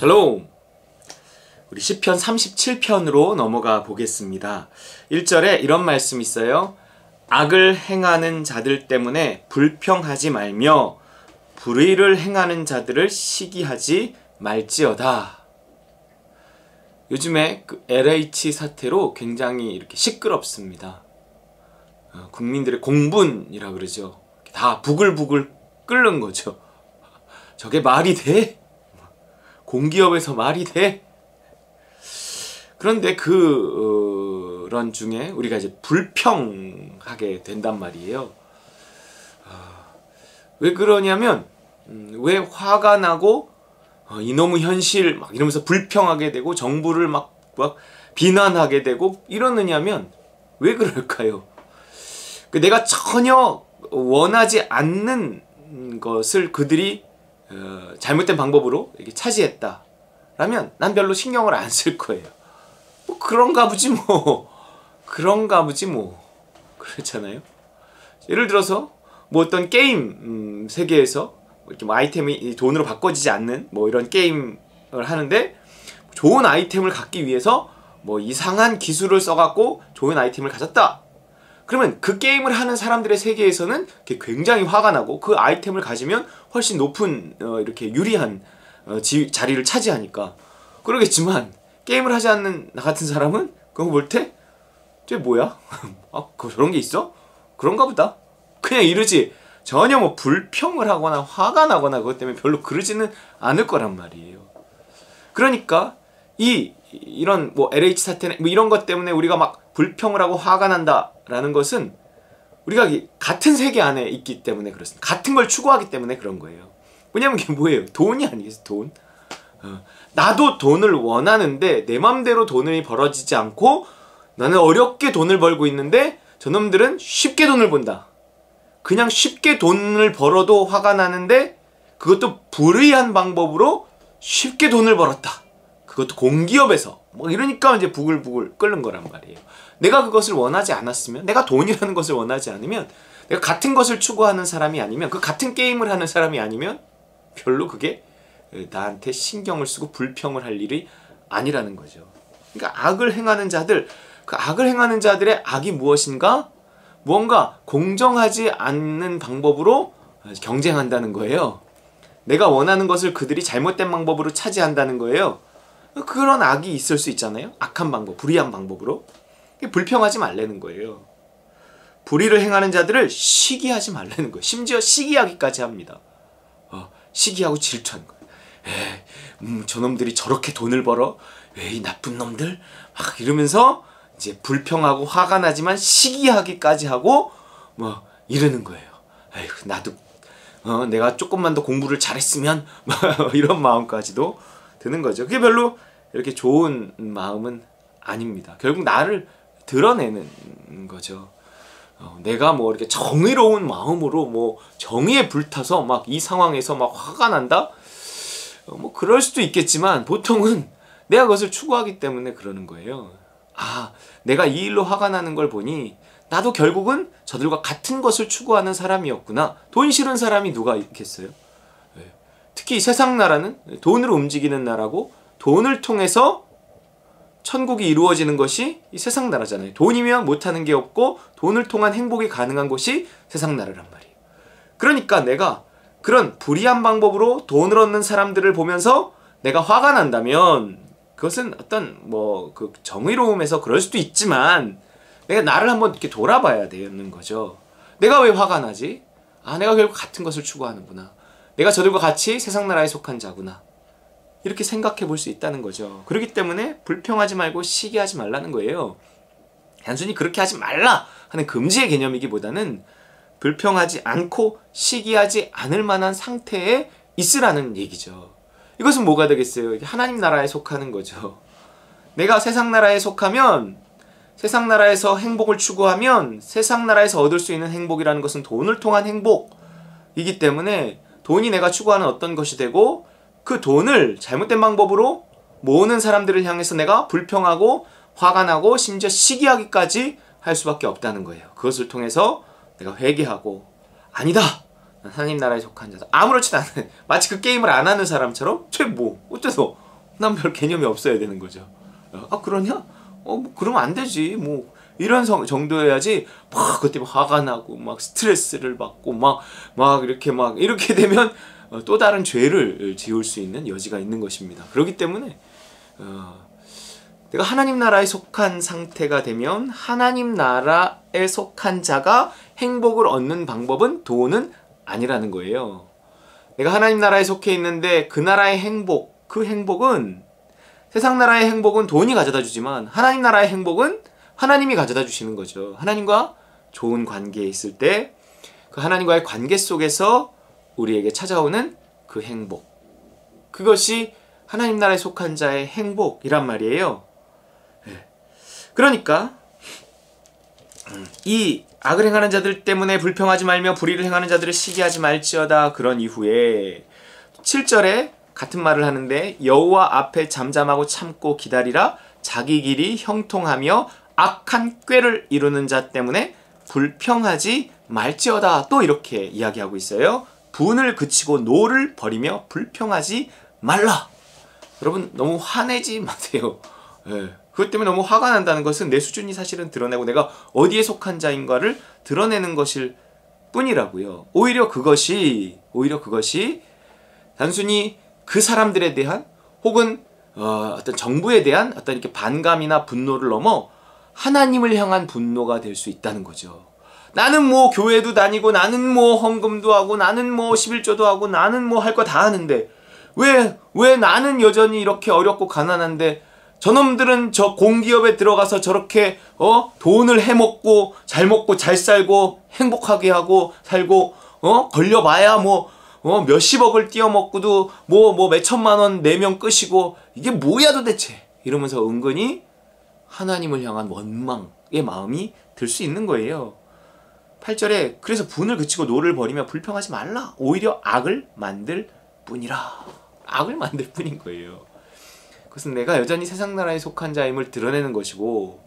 샬롬! 우리 시편 37편으로 넘어가 보겠습니다. 1절에 이런 말씀이 있어요. 악을 행하는 자들 때문에 불평하지 말며 불의를 행하는 자들을 시기하지 말지어다. 요즘에 그 LH 사태로 굉장히 이렇게 시끄럽습니다. 국민들의 공분이라 그러죠. 다 부글부글 끓는 거죠. 저게 말이 돼? 공기업에서 말이 돼? 그런데 그런 중에 우리가 이제 불평하게 된단 말이에요. 왜 그러냐면 왜 화가 나고 이놈의 현실 막 이러면서 불평하게 되고 정부를 막 비난하게 되고 이러느냐면 왜 그럴까요? 내가 전혀 원하지 않는 것을 그들이 잘못된 방법으로 이렇게 차지했다 라면 난 별로 신경을 안 쓸 거예요. 뭐 그런가 보지 뭐. 그런가 보지 뭐. 그렇잖아요. 예를 들어서 뭐 어떤 게임 세계에서 이렇게 뭐 아이템이 돈으로 바꿔지지 않는 뭐 이런 게임을 하는데 좋은 아이템을 갖기 위해서 뭐 이상한 기술을 써갖고 좋은 아이템을 가졌다. 그러면 그 게임을 하는 사람들의 세계에서는 굉장히 화가 나고 그 아이템을 가지면 훨씬 높은 이렇게 유리한 자리를 차지하니까 그러겠지만 게임을 하지 않는 나 같은 사람은 그거 볼 때 쟤 뭐야? 아, 저런 게 있어? 그런가 보다. 그냥 이러지 전혀 뭐 불평을 하거나 화가 나거나 그것 때문에 별로 그러지는 않을 거란 말이에요. 그러니까 이런 뭐 LH 사태나 뭐 이런 것 때문에 우리가 막 불평을 하고 화가 난다라는 것은 우리가 같은 세계 안에 있기 때문에 그렇습니다. 같은 걸 추구하기 때문에 그런 거예요. 왜냐면 이게 뭐예요? 돈이 아니겠어, 돈. 나도 돈을 원하는데 내 맘대로 돈이 벌어지지 않고 나는 어렵게 돈을 벌고 있는데 저놈들은 쉽게 돈을 번다. 그냥 쉽게 돈을 벌어도 화가 나는데 그것도 불의한 방법으로 쉽게 돈을 벌었다. 그것도 공기업에서 뭐 이러니까 이제 부글부글 끓는 거란 말이에요. 내가 그것을 원하지 않았으면, 내가 돈이라는 것을 원하지 않으면, 내가 같은 것을 추구하는 사람이 아니면, 그 같은 게임을 하는 사람이 아니면 별로 그게 나한테 신경을 쓰고 불평을 할 일이 아니라는 거죠. 그러니까 악을 행하는 자들, 그 악을 행하는 자들의 악이 무엇인가? 무언가 공정하지 않는 방법으로 경쟁한다는 거예요. 내가 원하는 것을 그들이 잘못된 방법으로 차지한다는 거예요. 그런 악이 있을 수 있잖아요. 악한 방법, 불의한 방법으로. 불평하지 말라는 거예요. 불의를 행하는 자들을 시기하지 말라는 거예요. 심지어 시기하기까지 합니다. 시기하고 질투하는 거예요. 저놈들이 저렇게 돈을 벌어? 이 나쁜 놈들? 막 이러면서 이제 불평하고 화가 나지만 시기하기까지 하고 뭐 이러는 거예요. 에휴, 나도 내가 조금만 더 공부를 잘했으면 이런 마음까지도 드는 거죠. 그게 별로 이렇게 좋은 마음은 아닙니다. 결국 나를 드러내는 거죠. 내가 뭐 이렇게 정의로운 마음으로 뭐 정의에 불타서 막 이 상황에서 막 화가 난다? 뭐 그럴 수도 있겠지만 보통은 내가 그것을 추구하기 때문에 그러는 거예요. 아, 내가 이 일로 화가 나는 걸 보니 나도 결국은 저들과 같은 것을 추구하는 사람이었구나. 돈 싫은 사람이 누가 있겠어요? 특히 이 세상 나라는 돈으로 움직이는 나라고 돈을 통해서 천국이 이루어지는 것이 이 세상 나라잖아요. 돈이면 못하는 게 없고 돈을 통한 행복이 가능한 곳이 세상 나라란 말이에요. 그러니까 내가 그런 불의한 방법으로 돈을 얻는 사람들을 보면서 내가 화가 난다면 그것은 어떤 뭐 그 정의로움에서 그럴 수도 있지만 내가 나를 한번 이렇게 돌아봐야 되는 거죠. 내가 왜 화가 나지? 아, 내가 결국 같은 것을 추구하는구나. 내가 저들과 같이 세상 나라에 속한 자구나. 이렇게 생각해 볼 수 있다는 거죠. 그렇기 때문에 불평하지 말고 시기하지 말라는 거예요. 단순히 그렇게 하지 말라 하는 금지의 개념이기보다는 불평하지 않고 시기하지 않을 만한 상태에 있으라는 얘기죠. 이것은 뭐가 되겠어요? 하나님 나라에 속하는 거죠. 내가 세상 나라에 속하면 세상 나라에서 행복을 추구하면 세상 나라에서 얻을 수 있는 행복이라는 것은 돈을 통한 행복이기 때문에 돈이 내가 추구하는 어떤 것이 되고 그 돈을 잘못된 방법으로 모으는 사람들을 향해서 내가 불평하고 화가 나고 심지어 시기하기까지 할 수밖에 없다는 거예요. 그것을 통해서 내가 회개하고 아니다! 하나님 나라에 속한 자다. 아무렇지도 않은 마치 그 게임을 안 하는 사람처럼 쟤 뭐 어때서 난 별 개념이 없어야 되는 거죠. 아 그러냐? 뭐 그러면 안 되지. 뭐 이런 정도여야지 막 그것 때문에 화가 나고 막 스트레스를 받고 막 이렇게 되면 또 다른 죄를 지을 수 있는 여지가 있는 것입니다. 그렇기 때문에 내가 하나님 나라에 속한 상태가 되면 하나님 나라에 속한 자가 행복을 얻는 방법은 돈은 아니라는 거예요. 내가 하나님 나라에 속해 있는데 그 나라의 행복, 그 행복은 세상 나라의 행복은 돈이 가져다 주지만 하나님 나라의 행복은 하나님이 가져다 주시는 거죠. 하나님과 좋은 관계에 있을 때 그 하나님과의 관계 속에서 우리에게 찾아오는 그 행복, 그것이 하나님 나라에 속한 자의 행복이란 말이에요. 그러니까 이 악을 행하는 자들 때문에 불평하지 말며 불의를 행하는 자들을 시기하지 말지어다. 그런 이후에 7절에 같은 말을 하는데 여호와 앞에 잠잠하고 참고 기다리라. 자기 길이 형통하며 악한 꾀를 이루는 자 때문에 불평하지 말지어다. 또 이렇게 이야기하고 있어요. 분을 그치고 노를 버리며 불평하지 말라. 여러분 너무 화내지 마세요. 그것 때문에 너무 화가 난다는 것은 내 수준이 사실은 드러내고 내가 어디에 속한 자인가를 드러내는 것일 뿐이라고요. 오히려 그것이 단순히 그 사람들에 대한 혹은 어떤 정부에 대한 어떤 이렇게 반감이나 분노를 넘어 하나님을 향한 분노가 될 수 있다는 거죠. 나는 뭐 교회도 다니고 나는 뭐 헌금도 하고 나는 뭐 11조도 하고 나는 뭐 할 거 다 하는데 왜 나는 여전히 이렇게 어렵고 가난한데 저놈들은 저 공기업에 들어가서 저렇게 돈을 해먹고 잘 살고 행복하게 하고 살고 걸려봐야 뭐 몇십억을 띄어먹고도 뭐 몇천만 원 내면 끝이고 이게 뭐야 도대체 이러면서 은근히 하나님을 향한 원망의 마음이 들 수 있는 거예요. 8절에 그래서 분을 그치고 노를 버리며 불평하지 말라. 오히려 악을 만들 뿐이라. 악을 만들 뿐인 거예요. 그것은 내가 여전히 세상 나라에 속한 자임을 드러내는 것이고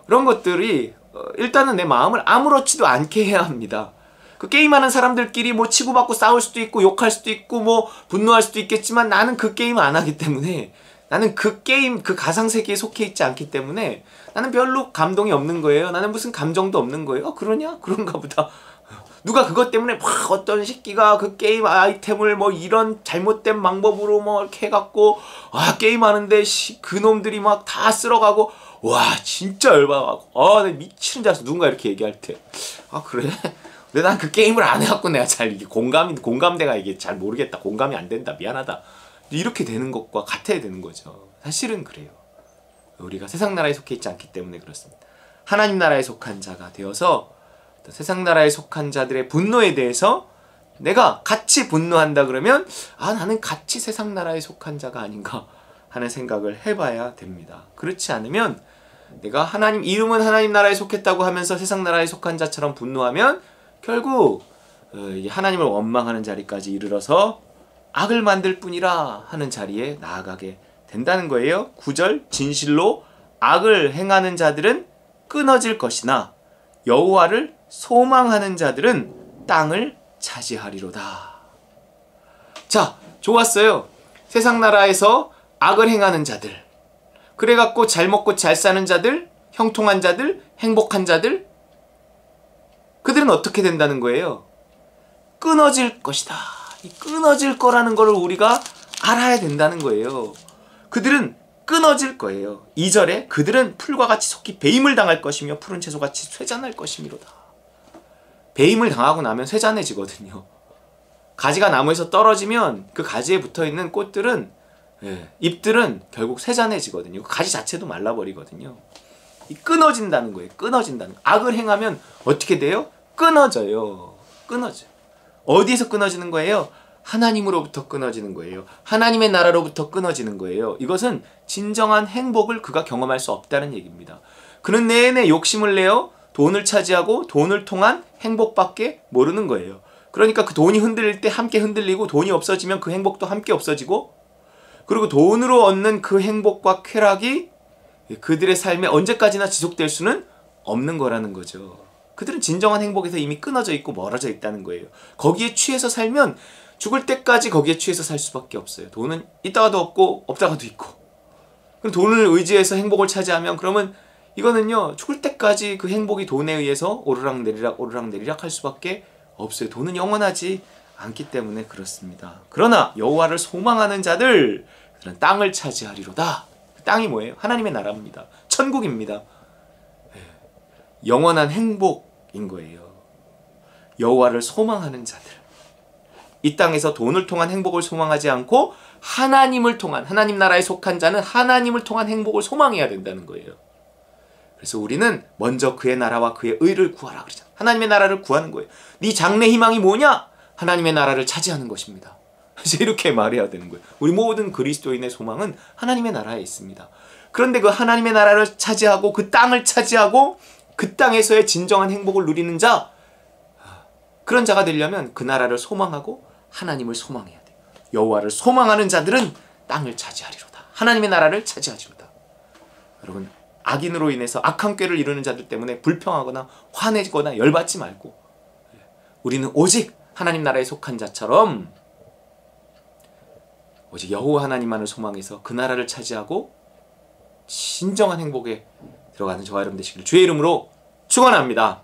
그런 것들이 일단은 내 마음을 아무렇지도 않게 해야 합니다. 그 게임하는 사람들끼리 뭐 치고받고 싸울 수도 있고 욕할 수도 있고 뭐 분노할 수도 있겠지만 나는 그 게임 안 하기 때문에 나는 그 게임 그 가상세계에 속해 있지 않기 때문에 나는 별로 감동이 없는 거예요. 나는 무슨 감정도 없는 거예요. 그러냐? 그런가 보다. 누가 그것 때문에 막 어떤 새끼가 그 게임 아이템을 뭐 이런 잘못된 방법으로 뭐 이렇게 해갖고 게임하는데 그놈들이 막 다 쓸어가고 와 진짜 열받아가고 내가 미치는 줄 알았어. 누군가 이렇게 얘기할 때 그래? 근데 난 그 게임을 안 해갖고 내가 잘 이게 공감대가 이게 잘 모르겠다. 공감이 안 된다. 미안하다. 이렇게 되는 것과 같아야 되는 거죠. 사실은 그래요. 우리가 세상 나라에 속해 있지 않기 때문에 그렇습니다. 하나님 나라에 속한 자가 되어서 세상 나라에 속한 자들의 분노에 대해서 내가 같이 분노한다 그러면 나는 같이 세상 나라에 속한 자가 아닌가 하는 생각을 해봐야 됩니다. 그렇지 않으면 내가 이름은 하나님 나라에 속했다고 하면서 세상 나라에 속한 자처럼 분노하면 결국 하나님을 원망하는 자리까지 이르러서 악을 만들 뿐이라 하는 자리에 나아가게 된다는 거예요. 9절 진실로 악을 행하는 자들은 끊어질 것이나 여호와를 소망하는 자들은 땅을 차지하리로다. 자, 좋았어요. 세상 나라에서 악을 행하는 자들, 그래갖고 잘 먹고 잘 사는 자들, 형통한 자들, 행복한 자들, 그들은 어떻게 된다는 거예요? 끊어질 것이다. 이 끊어질 거라는 걸 우리가 알아야 된다는 거예요. 그들은 끊어질 거예요. 2절에 그들은 풀과 같이 속히 배임을 당할 것이며 푸른 채소같이 쇠잔할 것이미로다. 배임을 당하고 나면 쇠잔해지거든요. 가지가 나무에서 떨어지면 그 가지에 붙어있는 꽃들은 잎들은 결국 쇠잔해지거든요. 그 가지 자체도 말라버리거든요. 끊어진다는 거예요. 끊어진다는 거. 악을 행하면 어떻게 돼요? 끊어져요. 끊어져요. 어디에서 끊어지는 거예요? 하나님으로부터 끊어지는 거예요. 하나님의 나라로부터 끊어지는 거예요. 이것은 진정한 행복을 그가 경험할 수 없다는 얘기입니다. 그는 내내 욕심을 내어 돈을 차지하고 돈을 통한 행복밖에 모르는 거예요. 그러니까 그 돈이 흔들릴 때 함께 흔들리고 돈이 없어지면 그 행복도 함께 없어지고 그리고 돈으로 얻는 그 행복과 쾌락이 그들의 삶에 언제까지나 지속될 수는 없는 거라는 거죠. 그들은 진정한 행복에서 이미 끊어져 있고 멀어져 있다는 거예요. 거기에 취해서 살면 죽을 때까지 거기에 취해서 살 수밖에 없어요. 돈은 있다가도 없고 없다가도 있고 그럼 돈을 의지해서 행복을 차지하면 그러면 이거는요 죽을 때까지 그 행복이 돈에 의해서 오르락내리락 할 수밖에 없어요. 돈은 영원하지 않기 때문에 그렇습니다. 그러나 여호와를 소망하는 자들 그들은 땅을 차지하리로다. 땅이 뭐예요? 하나님의 나라입니다. 천국입니다. 영원한 행복인 거예요. 여호와를 소망하는 자들, 이 땅에서 돈을 통한 행복을 소망하지 않고 하나님을 통한, 하나님 나라에 속한 자는 하나님을 통한 행복을 소망해야 된다는 거예요. 그래서 우리는 먼저 그의 나라와 그의 의를 구하라 그러잖아. 하나님의 나라를 구하는 거예요. 네 장래 희망이 뭐냐? 하나님의 나라를 차지하는 것입니다. 그래서 이렇게 말해야 되는 거예요. 우리 모든 그리스도인의 소망은 하나님의 나라에 있습니다. 그런데 그 하나님의 나라를 차지하고 그 땅을 차지하고 그 땅에서의 진정한 행복을 누리는 자, 그런 자가 되려면 그 나라를 소망하고 하나님을 소망해야 돼요. 여호와를 소망하는 자들은 땅을 차지하리로다. 하나님의 나라를 차지하리로다. 여러분, 악인으로 인해서 악한 꾀를 이루는 자들 때문에 불평하거나 화내거나 열받지 말고 우리는 오직 하나님 나라에 속한 자처럼 오직 여호와 하나님만을 소망해서 그 나라를 차지하고 진정한 행복에 들어가는 저와 여러분 되시길 주의 이름으로 축원합니다.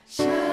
샤